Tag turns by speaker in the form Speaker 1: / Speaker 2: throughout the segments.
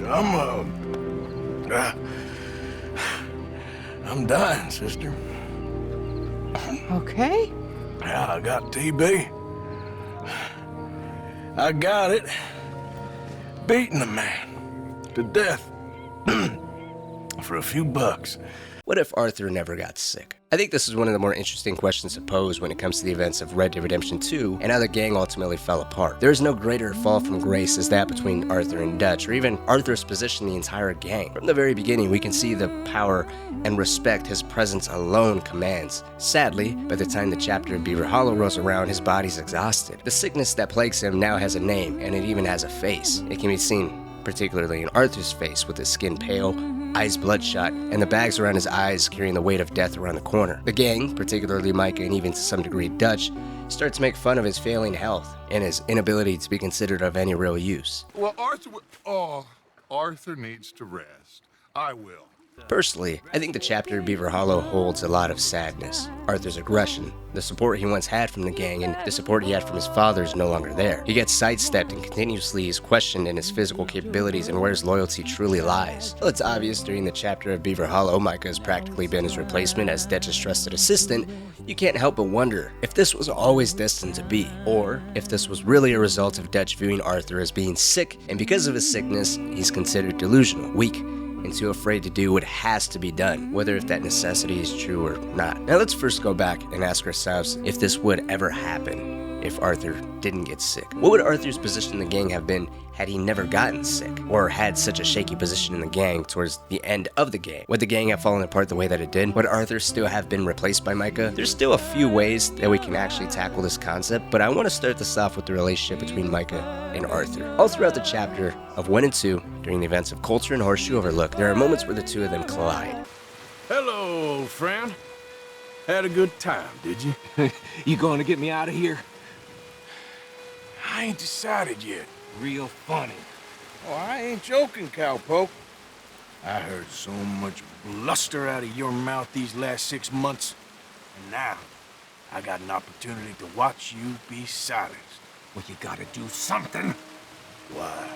Speaker 1: I'm dying, sister.
Speaker 2: Okay?
Speaker 1: Yeah, I got TB. I got it. Beating a man to death for a few bucks.
Speaker 3: What if Arthur never got sick? I think this is one of the more interesting questions to pose when it comes to the events of Red Dead Redemption 2 and how the gang ultimately fell apart. There is no greater fall from grace as that between Arthur and Dutch, or even Arthur's position in the entire gang. From the very beginning, we can see the power and respect his presence alone commands. Sadly, by the time the chapter of Beaver Hollow rolls around, his body's exhausted. The sickness that plagues him now has a name, and it even has a face. It can be seen particularly in Arthur's face, with his skin pale, eyes bloodshot, and the bags around his eyes carrying the weight of death around the corner. The gang, particularly Micah and even to some degree Dutch, start to make fun of his failing health and his inability to be considered of any real use.
Speaker 4: Well, Arthur needs to rest. I will.
Speaker 3: Personally, I think the chapter of Beaver Hollow holds a lot of sadness. Arthur's aggression, the support he once had from the gang, and the support he had from his father is no longer there. He gets sidestepped and continuously is questioned in his physical capabilities and where his loyalty truly lies. Well, it's obvious during the chapter of Beaver Hollow, Micah has practically been his replacement as Dutch's trusted assistant. You can't help but wonder if this was always destined to be, or if this was really a result of Dutch viewing Arthur as being sick, and because of his sickness, he's considered delusional, weak, and too afraid to do what has to be done, whether if that necessity is true or not. Now let's first go back and ask ourselves if this would ever happen if Arthur didn't get sick. What would Arthur's position in the gang have been had he never gotten sick, or had such a shaky position in the gang towards the end of the game? Would the gang have fallen apart the way that it did? Would Arthur still have been replaced by Micah? There's still a few ways that we can actually tackle this concept, but I want to start this off with the relationship between Micah and Arthur. All throughout the chapter of 1 and 2, during the events of Coulter and Horseshoe Overlook, there are moments where the two of them collide.
Speaker 1: Hello, old friend. Had a good time, did you?
Speaker 5: You going to get me out of here?
Speaker 1: I ain't decided yet.
Speaker 5: Real funny.
Speaker 1: Oh, I ain't joking, cowpoke. I heard so much bluster out of your mouth these last 6 months. And now, I got an opportunity to watch you be silenced.
Speaker 5: Well, you gotta do something.
Speaker 1: Why?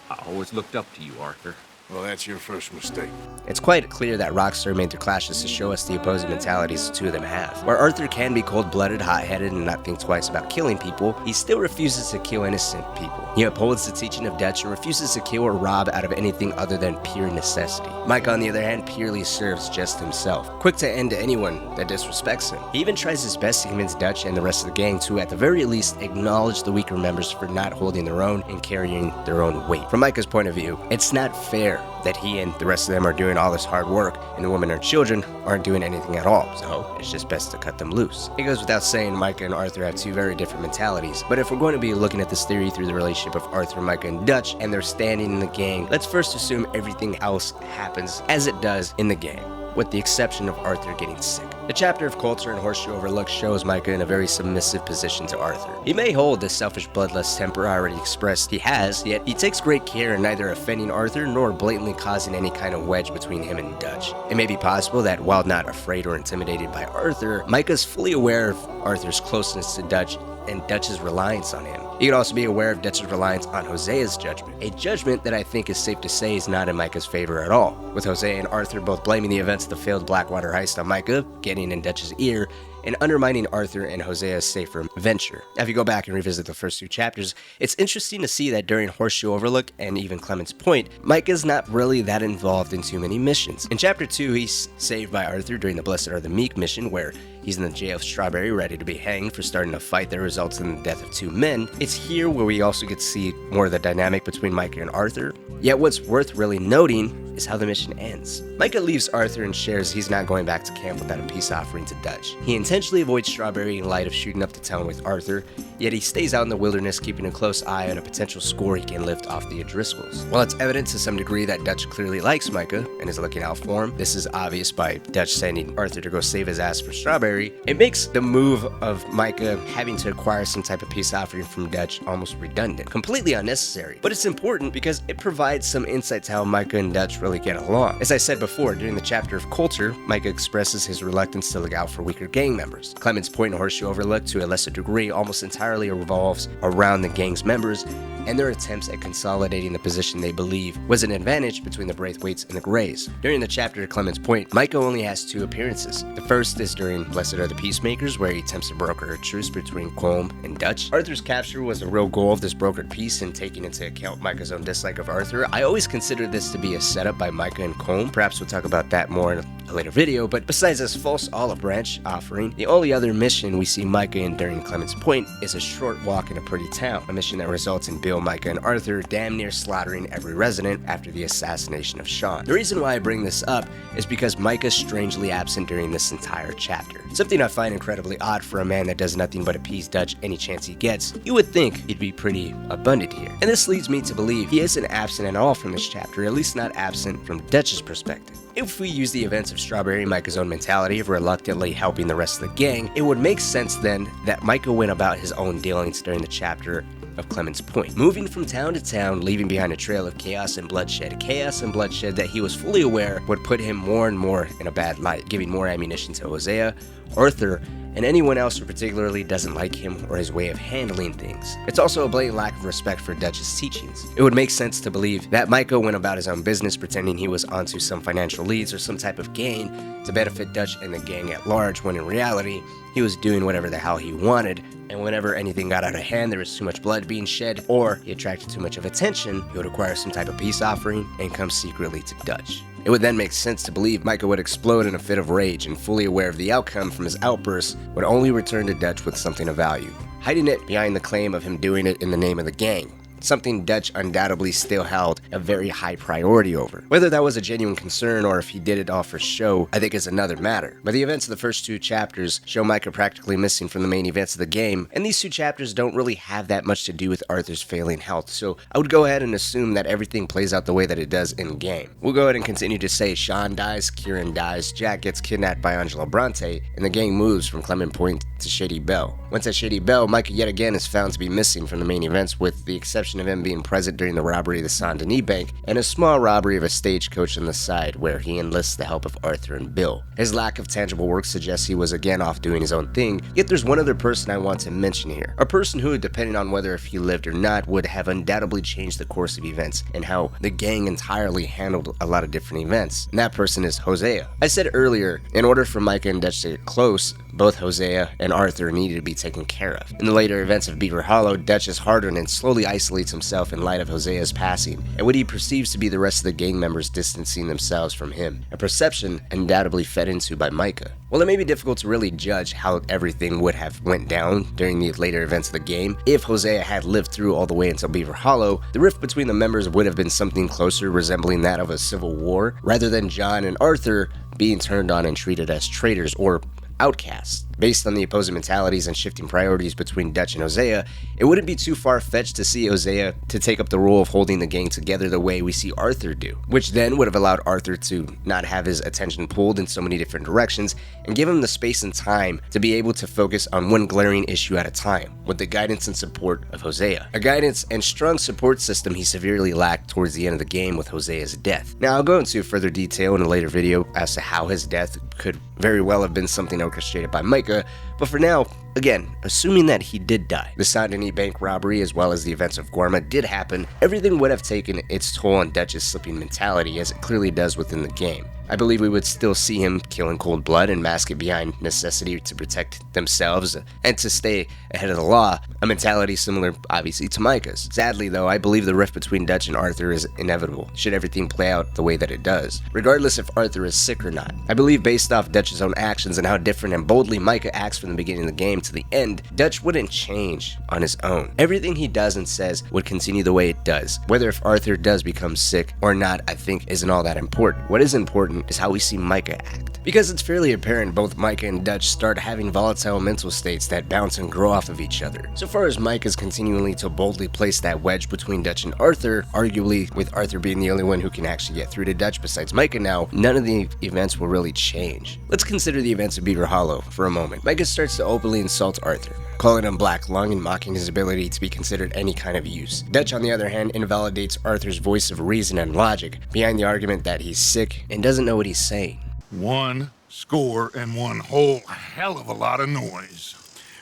Speaker 5: I always looked up to you, Arthur.
Speaker 1: Well, that's your first mistake.
Speaker 3: It's quite clear that Rockstar made their clashes to show us the opposing mentalities the two of them have. Where Arthur can be cold-blooded, hot-headed, and not think twice about killing people, he still refuses to kill innocent people. He upholds the teaching of Dutch and refuses to kill or rob out of anything other than pure necessity. Micah, on the other hand, purely serves just himself, quick to end anyone that disrespects him. He even tries his best to convince Dutch and the rest of the gang to, at the very least, acknowledge the weaker members for not holding their own and carrying their own weight. From Micah's point of view, it's not fair that he and the rest of them are doing all this hard work and the women and children aren't doing anything at all, so it's just best to cut them loose. It goes without saying Micah and Arthur have two very different mentalities, but if we're going to be looking at this theory through the relationship of Arthur, Micah, and Dutch and their standing in the gang, let's first assume everything else happens as it does in the gang, with the exception of Arthur getting sick. The chapter of Coulter and Horseshoe Overlook shows Micah in a very submissive position to Arthur. He may hold the selfish bloodlust temper I already expressed he has, yet he takes great care in neither offending Arthur nor blatantly causing any kind of wedge between him and Dutch. It may be possible that while not afraid or intimidated by Arthur, Micah's fully aware of Arthur's closeness to Dutch and Dutch's reliance on him. He could also be aware of Dutch's reliance on Hosea's judgment, a judgment that I think is safe to say is not in Micah's favor at all, with Hosea and Arthur both blaming the events of the failed Blackwater heist on Micah, getting in Dutch's ear, and undermining Arthur and Hosea's safer venture. Now, if you go back and revisit the first two chapters, it's interesting to see that during Horseshoe Overlook and even Clement's Point, Micah's not really that involved in too many missions. In chapter 2, he's saved by Arthur during the Blessed Are the Meek mission, where he's in the jail of Strawberry ready to be hanged for starting a fight that results in the death of two men. It's here where we also get to see more of the dynamic between Micah and Arthur. Yet what's worth really noting is how the mission ends. Micah leaves Arthur and shares he's not going back to camp without a peace offering to Dutch. He intentionally avoids Strawberry in light of shooting up the town with Arthur, yet he stays out in the wilderness keeping a close eye on a potential score he can lift off the O'Driscolls. While it's evident to some degree that Dutch clearly likes Micah and is looking out for him, this is obvious by Dutch sending Arthur to go save his ass for Strawberry. sanctuary, it makes the move of Micah having to acquire some type of peace offering from Dutch almost redundant, completely unnecessary. But it's important because it provides some insight to how Micah and Dutch really get along. As I said before, during the chapter of culture, Micah expresses his reluctance to look out for weaker gang members. Clement's Point and Horseshoe Overlook, to a lesser degree, almost entirely revolves around the gang's members and their attempts at consolidating the position they believe was an advantage between the Braithwaites and the Greys. During the chapter of Clement's Point, Micah only has 2 appearances. The first is during Blessed Are the Peacemakers, where he attempts to broker a truce between Colm and Dutch. Arthur's capture was a real goal of this brokered peace, and taking into account Micah's own dislike of Arthur, I always considered this to be a setup by Micah and Colm. Perhaps we'll talk about that more in a later video, but besides this false olive branch offering, the only other mission we see Micah in during Clement's Point is a short walk in a pretty town, a mission that results in Bill, Micah, and Arthur damn near slaughtering every resident after the assassination of Sean. The reason why I bring this up is because Micah's strangely absent during this entire chapter. Something I find incredibly odd for a man that does nothing but appease Dutch any chance he gets. You would think he'd be pretty abundant here. And this leads me to believe he isn't absent at all from this chapter, at least not absent from Dutch's perspective. If we use the events of Strawberry and Micah's own mentality of reluctantly helping the rest of the gang, it would make sense then that Micah went about his own dealings during the chapter of Clement's Point, moving from town to town, leaving behind a trail of chaos and bloodshed that he was fully aware would put him more and more in a bad light, giving more ammunition to Hosea, Arthur, and anyone else who particularly doesn't like him or his way of handling things. It's also a blatant lack of respect for Dutch's teachings. It would make sense to believe that Micah went about his own business pretending he was onto some financial leads or some type of gain to benefit Dutch and the gang at large, when in reality, he was doing whatever the hell he wanted, and whenever anything got out of hand, there was too much blood being shed, or he attracted too much of attention, he would acquire some type of peace offering and come secretly to Dutch. It would then make sense to believe Micah would explode in a fit of rage and, fully aware of the outcome from his outbursts, would only return to Dutch with something of value, hiding it behind the claim of him doing it in the name of the gang. Something Dutch undoubtedly still held a very high priority over. Whether that was a genuine concern or if he did it all for show, I think is another matter. But the events of the first 2 chapters show Micah practically missing from the main events of the game, and these 2 chapters don't really have that much to do with Arthur's failing health, so I would go ahead and assume that everything plays out the way that it does in game. We'll go ahead and continue to say Sean dies, Kieran dies, Jack gets kidnapped by Angela Bronte, and the gang moves from Clement Point to Shady Belle. Once at Shady Belle, Micah yet again is found to be missing from the main events, with the exception of him being present during the robbery of the Saint Denis Bank and a small robbery of a stagecoach on the side where he enlists the help of Arthur and Bill. His lack of tangible work suggests he was again off doing his own thing, yet there's one other person I want to mention here. A person who, depending on whether if he lived or not, would have undoubtedly changed the course of events and how the gang entirely handled a lot of different events. And that person is Hosea. I said earlier, in order for Micah and Dutch to get close, both Hosea and Arthur needed to be taken care of. In the later events of Beaver Hollow, Dutch is hardened and slowly isolates himself in light of Hosea's passing, and what he perceives to be the rest of the gang members distancing themselves from him, a perception undoubtedly fed into by Micah. While it may be difficult to really judge how everything would have went down during the later events of the game, if Hosea had lived through all the way until Beaver Hollow, the rift between the members would have been something closer resembling that of a civil war, rather than John and Arthur being turned on and treated as traitors or outcasts. Based on the opposing mentalities and shifting priorities between Dutch and Hosea, it wouldn't be too far-fetched to see Hosea to take up the role of holding the gang together the way we see Arthur do, which then would have allowed Arthur to not have his attention pulled in so many different directions and give him the space and time to be able to focus on one glaring issue at a time, with the guidance and support of Hosea. A guidance and strong support system he severely lacked towards the end of the game with Hosea's death. Now, I'll go into further detail in a later video as to how his death could very well have been something orchestrated by Micah, but for now, again, assuming that he did die, the Saint Denis Bank robbery as well as the events of Gorma did happen, everything would have taken its toll on Dutch's slipping mentality, as it clearly does within the game. I believe we would still see him kill in cold blood and mask it behind necessity to protect themselves and to stay ahead of the law, a mentality similar, obviously, to Micah's. Sadly, though, I believe the rift between Dutch and Arthur is inevitable, should everything play out the way that it does, regardless if Arthur is sick or not. I believe based off Dutch's own actions and how different and boldly Micah acts from the beginning of the game, game to the end, Dutch wouldn't change on his own. Everything he does and says would continue the way it does. Whether if Arthur does become sick or not, I think isn't all that important. What is important is how we see Micah act. Because it's fairly apparent both Micah and Dutch start having volatile mental states that bounce and grow off of each other. So far as Micah is continuing to boldly place that wedge between Dutch and Arthur, arguably with Arthur being the only one who can actually get through to Dutch besides Micah now, none of the events will really change. Let's consider the events of Beaver Hollow for a moment. Micah starts to openly insult Arthur, calling him black lung and mocking his ability to be considered any kind of use. Dutch, on the other hand, invalidates Arthur's voice of reason and logic behind the argument that he's sick and doesn't know what he's saying.
Speaker 4: 1 score and 1 whole hell of a lot of noise.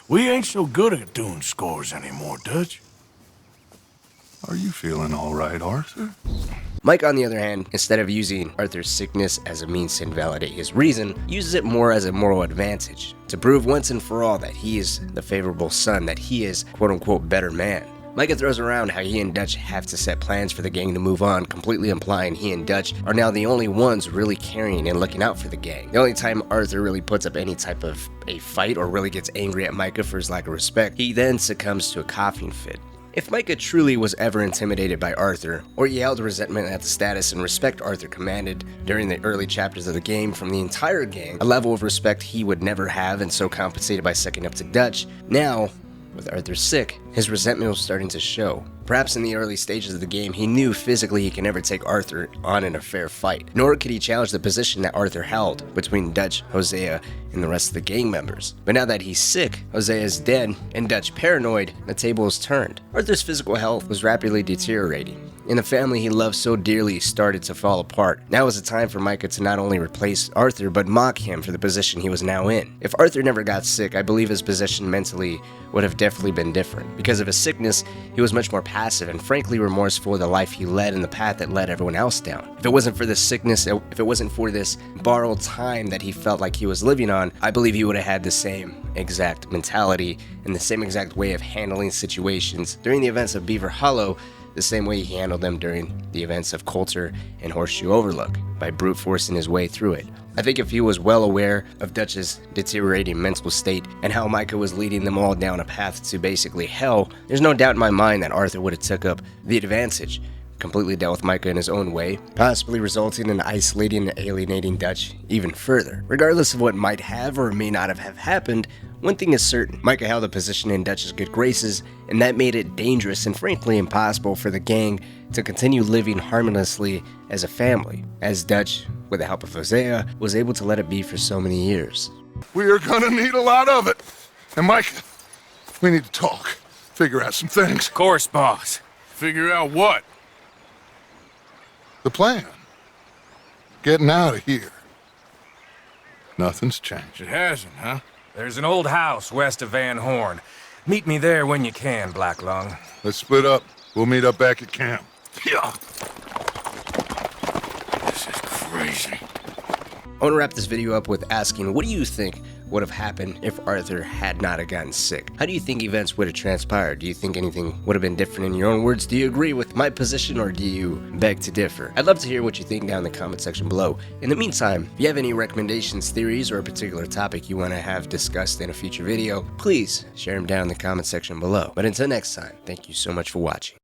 Speaker 1: We ain't so good at doing scores anymore, Dutch.
Speaker 4: Are you feeling all right, Arthur?
Speaker 3: Mike, on the other hand, instead of using Arthur's sickness as a means to invalidate his reason, uses it more as a moral advantage, to prove once and for all that he is the favorable son, that he is quote-unquote better man. Micah throws around how he and Dutch have to set plans for the gang to move on, completely implying he and Dutch are now the only ones really caring and looking out for the gang. The only time Arthur really puts up any type of a fight or really gets angry at Micah for his lack of respect, he then succumbs to a coughing fit. If Micah truly was ever intimidated by Arthur, or he held resentment at the status and respect Arthur commanded during the early chapters of the game from the entire gang, a level of respect he would never have and so compensated by sucking up to Dutch, now, with Arthur sick, his resentment was starting to show. Perhaps in the early stages of the game, he knew physically he could never take Arthur on in a fair fight, nor could he challenge the position that Arthur held between Dutch, Hosea, and the rest of the gang members. But now that he's sick, Hosea is dead, and Dutch paranoid, the table is turned. Arthur's physical health was rapidly deteriorating, and the family he loved so dearly started to fall apart. Now was the time for Micah to not only replace Arthur, but mock him for the position he was now in. If Arthur never got sick, I believe his position mentally would have definitely been different. Because of his sickness, he was much more passive and frankly remorseful of the life he led and the path that led everyone else down. If it wasn't for this sickness, if it wasn't for this borrowed time that he felt like he was living on, I believe he would have had the same exact mentality and the same exact way of handling situations during the events of Beaver Hollow, the same way he handled them during the events of Coulter and Horseshoe Overlook, by brute forcing his way through it. I think if he was well aware of Dutch's deteriorating mental state and how Micah was leading them all down a path to basically hell, there's no doubt in my mind that Arthur would have took up the advantage, completely dealt with Micah in his own way, possibly resulting in isolating and alienating Dutch even further. Regardless of what might have or may not have happened, one thing is certain, Micah held a position in Dutch's good graces, and that made it dangerous and frankly impossible for the gang to continue living harmoniously as a family, as Dutch, with the help of Hosea, was able to let it be for so many years.
Speaker 4: We are gonna need a lot of it. And Micah, we need to talk, figure out some things.
Speaker 1: Of course, boss. Figure out what?
Speaker 4: The plan. Getting out of here. Nothing's changed.
Speaker 1: It hasn't, huh?
Speaker 2: There's an old house west of Van Horn. Meet me there when you can, Black Lung.
Speaker 4: Let's split up. We'll meet up back at camp.
Speaker 1: Yeah. This is crazy.
Speaker 3: I want to wrap this video up with asking, what do you think would have happened if Arthur had not have gotten sick? How do you think events would have transpired? Do you think anything would have been different in your own words? Do you agree with my position or do you beg to differ? I'd love to hear what you think down in the comment section below. In the meantime, if you have any recommendations, theories, or a particular topic you want to have discussed in a future video, please share them down in the comment section below. But until next time, thank you so much for watching.